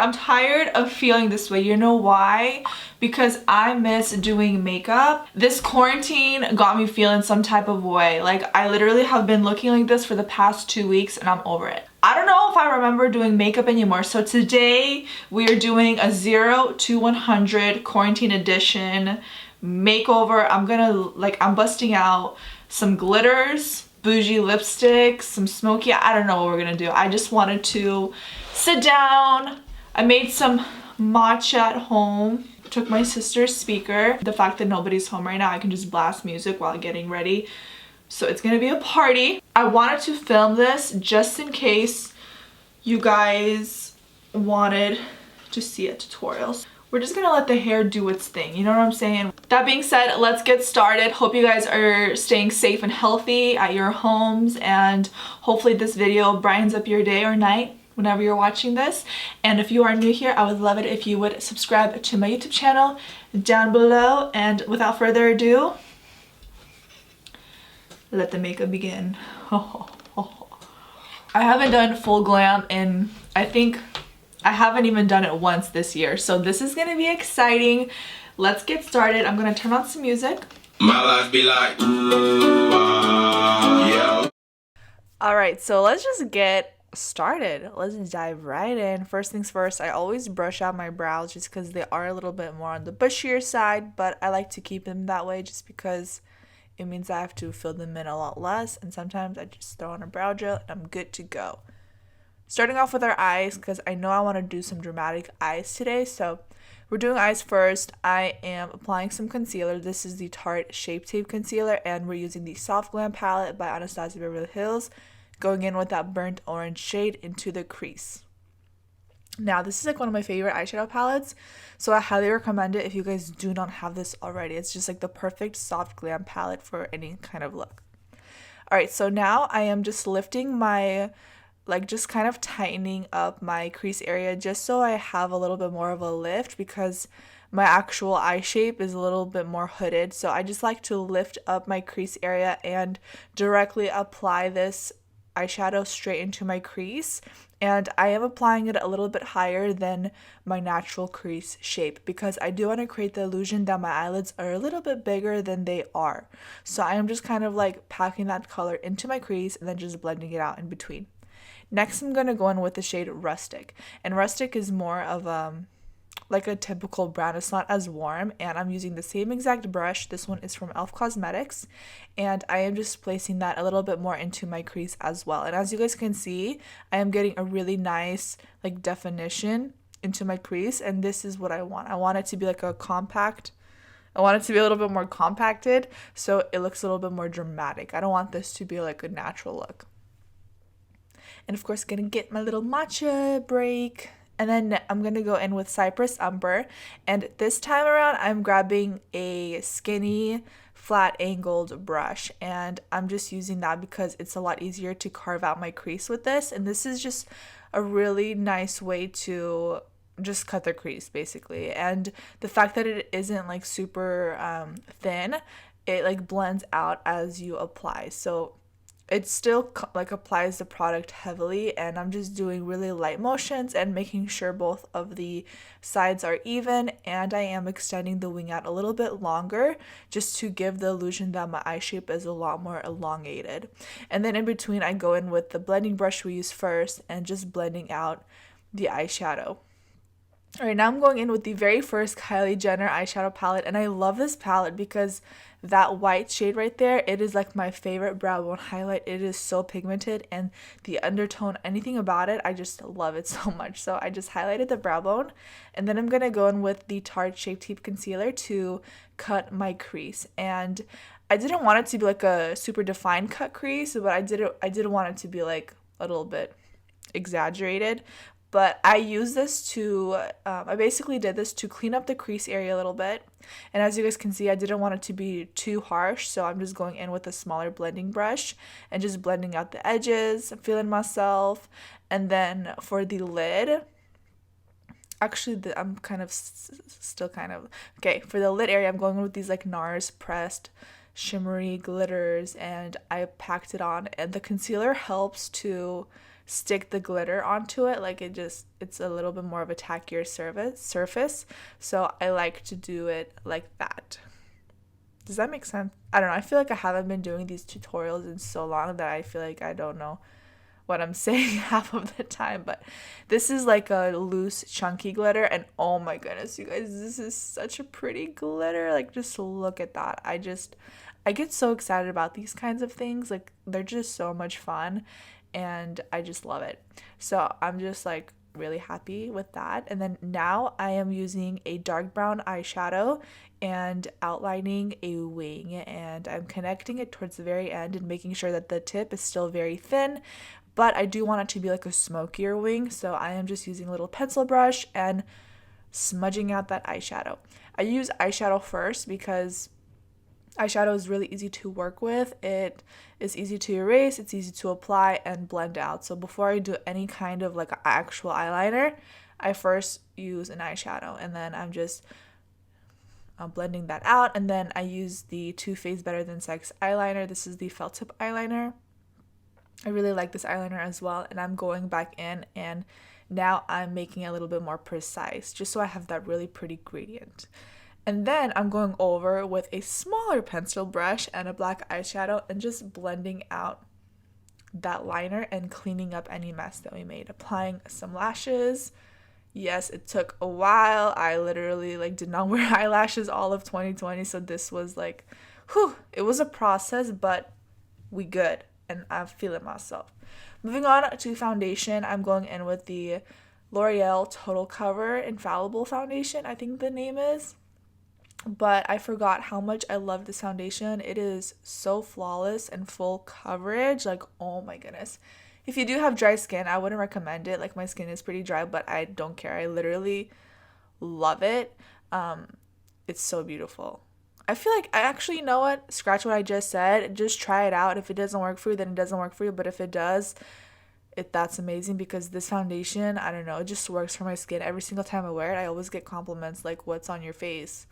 I'm tired of feeling this way. You know why? Because I miss doing makeup. This quarantine got me feeling some type of way. Like, I literally have been looking like this for the past 2 weeks and I'm over it. I don't know if I remember doing makeup anymore. So today we are doing a 0 to 100 quarantine edition makeover. I'm busting out some glitters, bougie lipsticks, some smoky, I don't know what we're gonna do. I just wanted to sit down. I made some matcha at home. Took my sister's speaker. The fact that nobody's home right now, I can just blast music while getting ready. So it's gonna be a party. I wanted to film this just in case you guys wanted to see a tutorial. We're just gonna let the hair do its thing, you know what I'm saying? That being said, let's get started. Hope you guys are staying safe and healthy at your homes, and hopefully this video brightens up your day or night whenever you're watching this. And if you are new here, I would love it if you would subscribe to my YouTube channel down below. And without further ado, let the makeup begin. I haven't done full glam in, I think, I haven't even done it once this year. So this is gonna be exciting. Let's get started. I'm gonna turn on some music. My life be like, yeah. All right, so let's just get started. Let's dive right in. First things first, I always brush out my brows just because they are a little bit more on the bushier side, but I like to keep them that way just because it means I have to fill them in a lot less, and sometimes I just throw on a brow gel and I'm good to go. Starting off with our eyes, because I know I want to do some dramatic eyes today, so we're doing eyes first. I am applying some concealer. This is the Tarte Shapetape concealer, and we're using the Soft Glam palette by Anastasia Beverly Hills, going in with that burnt orange shade into the crease. Now, this is like one of my favorite eyeshadow palettes, so I highly recommend it if you guys do not have this already. It's just like the perfect soft glam palette for any kind of look. Alright, so now I am just lifting my, just kind of tightening up my crease area just so I have a little bit more of a lift, because my actual eye shape is a little bit more hooded. So I just like to lift up my crease area and directly apply this eyeshadow straight into my crease, and I am applying it a little bit higher than my natural crease shape because I do want to create the illusion that my eyelids are a little bit bigger than they are. So I am just kind of like packing that color into my crease and then just blending it out in between. Next, I'm going to go in with the shade Rustic, and Rustic is more of like a typical brown. It's not as warm, and I'm using the same exact brush. This one is from e.l.f. Cosmetics, and I am just placing that a little bit more into my crease as well. And as you guys can see, I am getting a really nice definition into my crease, and this is what I want. I want it to be like a compact. I want it to be a little bit more compacted so it looks a little bit more dramatic. I don't want this to be like a natural look. And of course, gonna get my little matcha break. And then I'm going to go in with Cypress Umber. And this time around, I'm grabbing a skinny, flat angled brush. And I'm just using that because it's a lot easier to carve out my crease with this. And this is just a really nice way to just cut the crease, basically. And the fact that it isn't like super thin, it blends out as you apply. So it still applies the product heavily, and I'm just doing really light motions and making sure both of the sides are even, and I am extending the wing out a little bit longer just to give the illusion that my eye shape is a lot more elongated. And then in between, I go in with the blending brush we use first and just blending out the eyeshadow. Alright, now I'm going in with the very first Kylie Jenner eyeshadow palette, and I love this palette because that white shade right there, it is like my favorite brow bone highlight. It is so pigmented, and the undertone, anything about it, I just love it so much. So I just highlighted the brow bone, and then I'm going to go in with the Tarte Shape Concealer to cut my crease. And I didn't want it to be like a super defined cut crease, but I did want it to be like a little bit exaggerated. But I use this to, I basically did this to clean up the crease area a little bit. And as you guys can see, I didn't want it to be too harsh. So I'm just going in with a smaller blending brush and just blending out the edges, feeling myself. And then for the lid, actually, I'm still kind of, okay, for the lid area, I'm going with these like Nars pressed shimmery glitters, and I packed it on. And the concealer helps to stick the glitter onto it. Like it's a little bit more of a tackier surface. So I like to do it like that. Does that make sense? I don't know. I feel like I haven't been doing these tutorials in so long that I feel like I don't know what I'm saying half of the time, but this is like a loose chunky glitter, and oh my goodness, you guys, this is such a pretty glitter. Like, just look at that. I get so excited about these kinds of things. Like, they're just so much fun, and I just love it. So I'm just like really happy with that. And then now I am using a dark brown eyeshadow and outlining a wing, and I'm connecting it towards the very end and making sure that the tip is still very thin, but I do want it to be like a smokier wing. So I am just using a little pencil brush and smudging out that eyeshadow. I use eyeshadow first because eyeshadow is really easy to work with. It is easy to erase, it's easy to apply and blend out. So before I do any kind of like actual eyeliner, I first use an eyeshadow, and then I'm blending that out. And then I use the Too Faced Better Than Sex eyeliner. This is the felt tip eyeliner. I really like this eyeliner as well, and I'm going back in, and now I'm making it a little bit more precise just so I have that really pretty gradient. And then I'm going over with a smaller pencil brush and a black eyeshadow and just blending out that liner and cleaning up any mess that we made. Applying some lashes. Yes, it took a while. I literally did not wear eyelashes all of 2020, so this was it was a process, but we good. And I'm feeling myself. Moving on to foundation, I'm going in with the L'Oreal Total Cover Infallible Foundation, I think the name is. But I forgot how much I love this foundation. It is so flawless and full coverage. Like, oh my goodness. If you do have dry skin, I wouldn't recommend it. Like, my skin is pretty dry, but I don't care. I literally love it. It's so beautiful. I feel like I actually, you know what? Scratch what I just said. Just try it out. If it doesn't work for you, then it doesn't work for you. But if it does, that's amazing, because this foundation, I don't know, it just works for my skin. Every single time I wear it, I always get compliments like, what's on your face?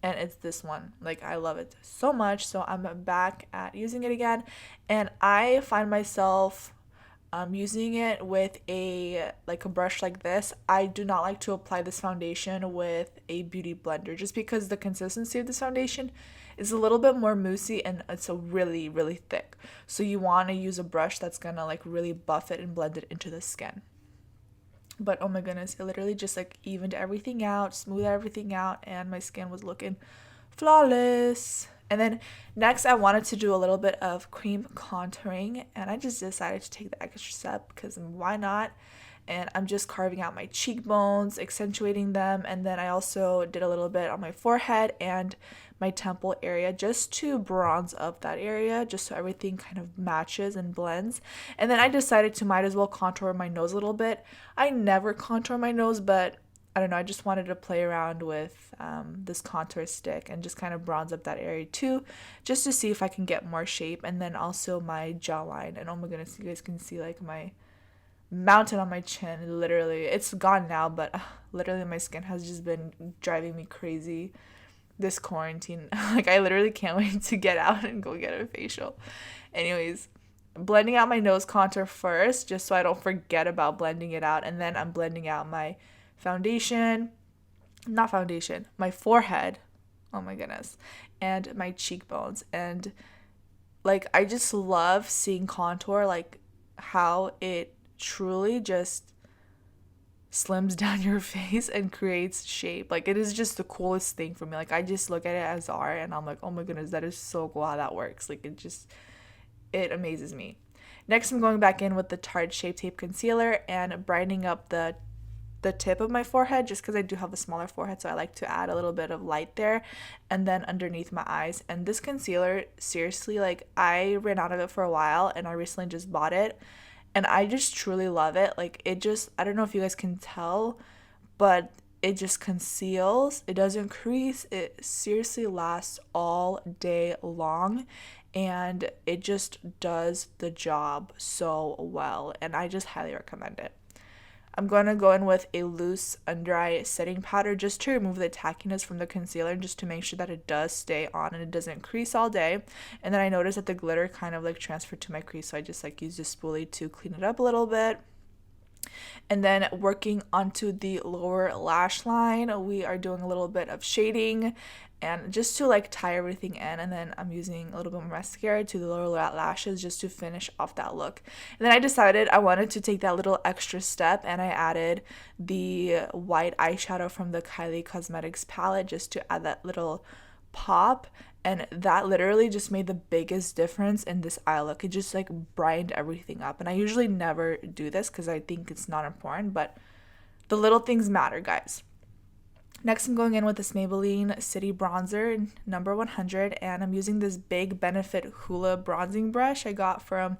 And it's this one. Like, I love it so much. So I'm back at using it again. And I find myself using it with a brush like this. I do not like to apply this foundation with a beauty blender, just because the consistency of this foundation is a little bit more moussey and it's a really, really thick. So you want to use a brush that's gonna really buff it and blend it into the skin. But oh my goodness, it literally just evened everything out, smoothed everything out, and my skin was looking flawless. And then next I wanted to do a little bit of cream contouring, and I just decided to take the extra step because why not? And I'm just carving out my cheekbones, accentuating them, and then I also did a little bit on my forehead and my temple area just to bronze up that area, just so everything kind of matches and blends. And then I decided to might as well contour my nose a little bit. I never contour my nose, but I don't know, I just wanted to play around with this contour stick and just kind of bronze up that area too, just to see if I can get more shape. And then also my jawline, and oh my goodness, you guys can see my mountain on my chin. Literally, it's gone now, but literally my skin has just been driving me crazy this quarantine. I literally can't wait to get out and go get a facial. Anyways, blending out my nose contour first, just so I don't forget about blending it out, and then I'm blending out my my forehead, oh my goodness, and my cheekbones. And I just love seeing contour, how it truly just slims down your face and creates shape. It is just the coolest thing for me. I just look at it as art, and I'm like, oh my goodness, that is so cool how that works. It amazes me. Next, I'm going back in with the Tarte Shapetape concealer and brightening up the tip of my forehead, just because I do have a smaller forehead, so I like to add a little bit of light there, and then underneath my eyes. And this concealer, seriously, I ran out of it for a while, and I recently just bought it, and I just truly love it. I don't know if you guys can tell, but it just conceals, it doesn't crease, it seriously lasts all day long, and it just does the job so well, and I just highly recommend it. I'm going to go in with a loose under eye setting powder just to remove the tackiness from the concealer and just to make sure that it does stay on and it doesn't crease all day. And then I noticed that the glitter kind of like transferred to my crease, so I just like used a spoolie to clean it up a little bit. And then working onto the lower lash line, we are doing a little bit of shading and just to like tie everything in, and then I'm using a little bit more mascara to the lower lashes just to finish off that look. And then I decided I wanted to take that little extra step, and I added the white eyeshadow from the Kylie Cosmetics palette just to add that little pop, and that literally just made the biggest difference in this eye look. It just like brightened everything up, and I usually never do this because I think it's not important, but the little things matter, guys. Next, I'm going in with this Maybelline City Bronzer number 100, and I'm using this Big Benefit Hula bronzing brush I got from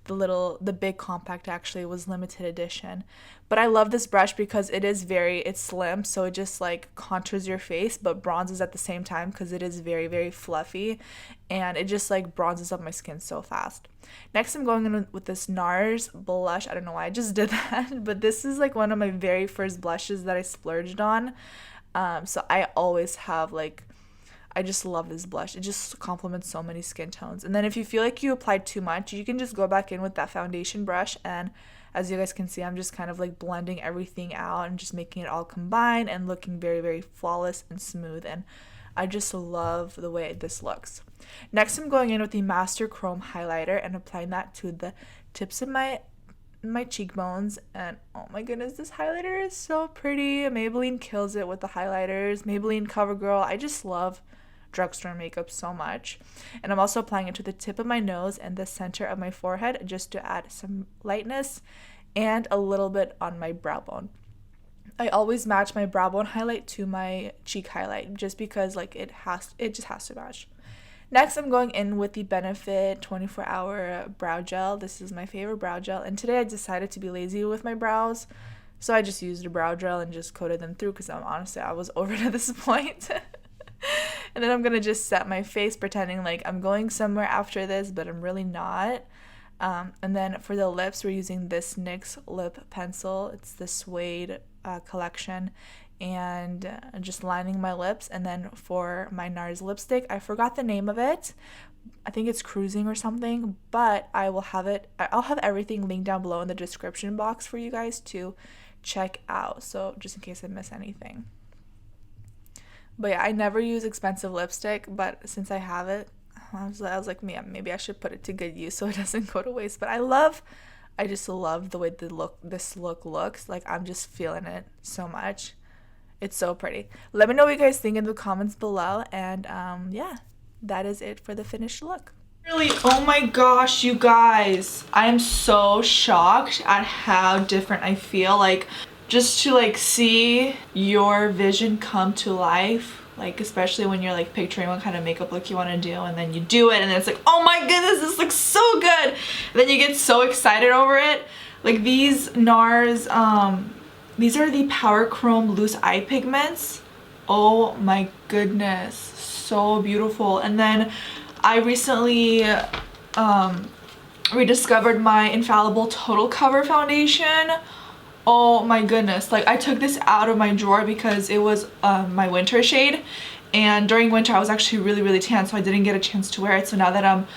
the big compact. Actually, it was limited edition. But I love this brush because it's slim, so it just like contours your face but bronzes at the same time because it is very, very fluffy, and it just like bronzes up my skin so fast. Next, I'm going in with this Nars blush. I don't know why I just did that, but this is like one of my very first blushes that I splurged on. So I always have I just love this blush. It just complements so many skin tones. And then if you feel like you applied too much, you can just go back in with that foundation brush, and as you guys can see, I'm just kind of like blending everything out and just making it all combine and looking very, very flawless and smooth, and I just love the way this looks. Next, I'm going in with the Master Chrome highlighter and applying that to the tips of my cheekbones, and oh my goodness, this highlighter is so pretty. Maybelline kills it with the highlighters. Maybelline CoverGirl. I just love drugstore makeup so much. And I'm also applying it to the tip of my nose and the center of my forehead just to add some lightness, and a little bit on my brow bone. I always match my brow bone highlight to my cheek highlight just because it just has to match. Next, I'm going in with the Benefit 24-Hour Brow Gel. This is my favorite brow gel, and today I decided to be lazy with my brows, so I just used a brow gel and just coated them through because I was over it at this point. And then I'm going to just set my face pretending like I'm going somewhere after this, but I'm really not. And then for the lips, we're using this NYX Lip Pencil. It's the Suede collection. And just lining my lips. And then for my Nars lipstick, I forgot the name of it. I think it's Cruising or something, but I'll have everything linked down below in the description box for you guys to check out, so just in case I miss anything. But yeah, I never use expensive lipstick, but since I have it, I was like, yeah, maybe I should put it to good use so it doesn't go to waste. But I just love the way this look looks. Like, I'm just feeling it so much. It's so pretty. Let me know what you guys think in the comments below. And yeah, that is it for the finished look. Really, oh my gosh, you guys. I am so shocked at how different I feel. Like, just to see your vision come to life. Like, especially when you're picturing what kind of makeup look you want to do, and then you do it and then it's like, oh my goodness, this looks so good. And then you get so excited over it. Like, these Nars, these are the Power Chrome Loose Eye Pigments. Oh my goodness, so beautiful. And then I recently rediscovered my Infallible Total Cover foundation. Oh my goodness, I took this out of my drawer because it was my winter shade, and during winter I was actually really, really tan, so I didn't get a chance to wear it. So now that I'm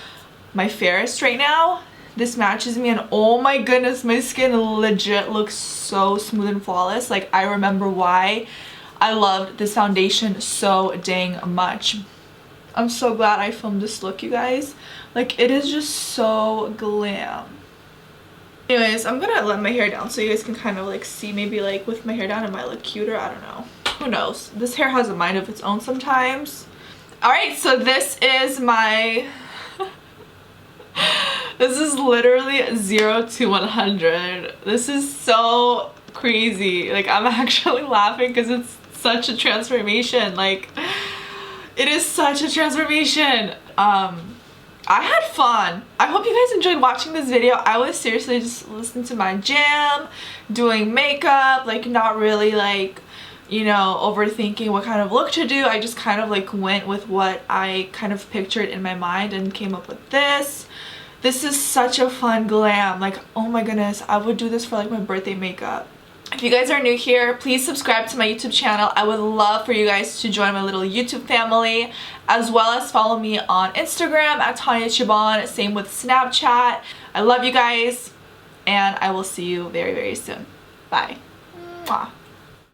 my fairest right now, this matches me, and oh my goodness, my skin legit looks so smooth and flawless. I remember why I loved this foundation so dang much. I'm so glad I filmed this look, you guys. It is just so glam. Anyways, I'm gonna let my hair down so you guys can kind of see, maybe with my hair down it might look cuter. I don't know. Who knows? This hair has a mind of its own sometimes. Alright, so this is my... This is literally 0 to 100. This is so crazy. I'm actually laughing because it's such a transformation. It is such a transformation. I had fun. I hope you guys enjoyed watching this video. I was seriously just listening to my jam, doing makeup, not really overthinking what kind of look to do. I just kind of went with what I kind of pictured in my mind and came up with this. This is such a fun glam. Oh my goodness, I would do this for my birthday makeup. If you guys are new here, please subscribe to my YouTube channel. I would love for you guys to join my little YouTube family, as well as follow me on Instagram at Tanya Chibon, same with Snapchat. I love you guys, and I will see you very, very soon. Bye. Mwah.